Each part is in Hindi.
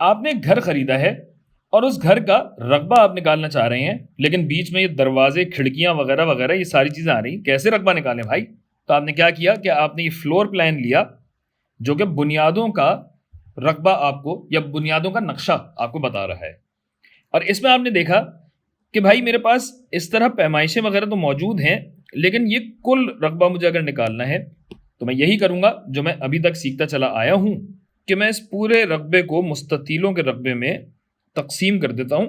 आपने एक घर खरीदा है और उस घर का रकबा आप निकालना चाह रहे हैं, लेकिन बीच में ये दरवाजे, खिड़कियां वगैरह वगैरह ये सारी चीजें आ रही, कैसे रकबा निकालें भाई? तो आपने क्या किया कि आपने ये फ्लोर प्लान लिया जो कि बुनियादों का रकबा आपको या बुनियादों का नक्शा आपको बता रहा है। और इसमें आपने देखा कि भाई मेरे पास इस तरह पैमाइशें वगैरह तो मौजूद हैं, लेकिन ये कुल रकबा मुझे अगर निकालना है तो मैं यही करूंगा जो मैं अभी तक सीखता चला आया हूं कि मैं इस पूरे रकबे को मुस्ततीलों के रकबे में तकसीम कर देता हूं,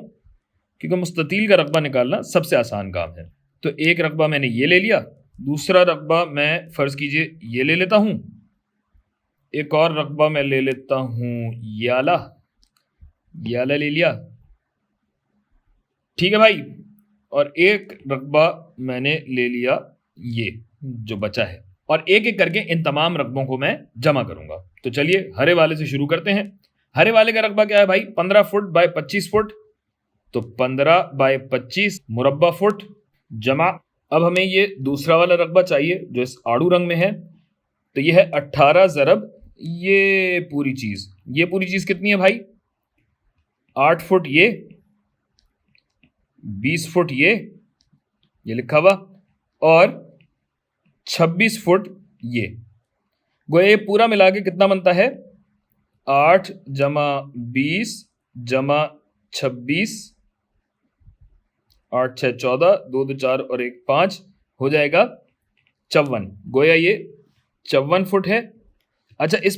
क्योंकि मुस्ततील का रकबा निकालना सबसे आसान काम है। तो एक रकबा मैंने ये ले लिया, दूसरा रकबा मैं फ़र्ज़ कीजिए ये ले लेता हूं, एक और रकबा मैं ले लेता हूं ये वाला ले लिया, ठीक है भाई। और एक रकबा मैंने ले लिया ये जो बचा है, और एक एक करके इन तमाम रकबों को मैं जमा करूंगा। तो चलिए हरे वाले से शुरू करते हैं। हरे वाले का रकबा क्या है भाई? 15 फुट बाय 25 फुट, तो 15 बाय 25 मुरब्बा फुट जमा। अब हमें ये दूसरा वाला रकबा चाहिए जो इस आड़ू रंग में है, तो ये है 18 ज़रब ये पूरी चीज़ कितनी है भाई? 8 फुट ये, 20 फुट ये लिखा हुआ, और 26 फुट ये। गोया ये पूरा मिला के कितना बनता है? 8 जमा 20 जमा 26, 8 6 14, 2 2 4 और 1 5, हो जाएगा 54। गोया ये 54 फुट है। अच्छा इस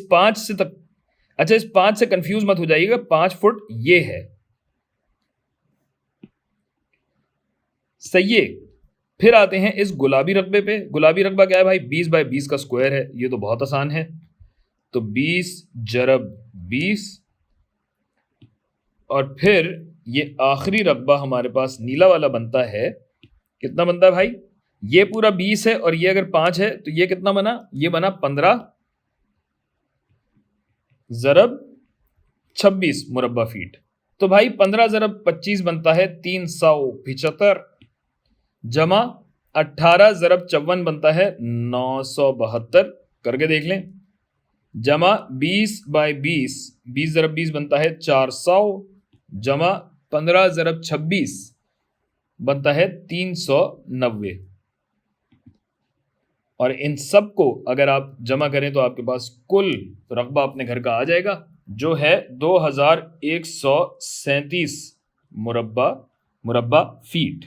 5 से कंफ्यूज मत हो जाइएगा, 5 फुट ये है, सही है। फिर आते हैं इस गुलाबी रकबे पे। गुलाबी रकबा क्या है भाई? 20 बाय 20 का स्क्वायर है, ये तो बहुत आसान है। तो 20 जरब 20, और फिर ये आखिरी रकबा हमारे पास नीला वाला बनता है, कितना बनता है भाई? ये पूरा 20 है और ये अगर 5 है तो ये कितना बना? ये बना 15 ज़रब 26 मुरब्बा फीट। तो भाई 15 ज़रब 25 बनता है 375, जमा 18 ज़रब 54 बनता है 972, करके देख लें। जमा 20 बाय 20, 20 ज़रब 20 बनता है 400, जमा 15 ज़रब 26 बनता है 390। और इन सब को अगर आप जमा करें तो आपके पास कुल रकबा अपने घर का आ जाएगा, जो है 2137 मुरब्बा फीट।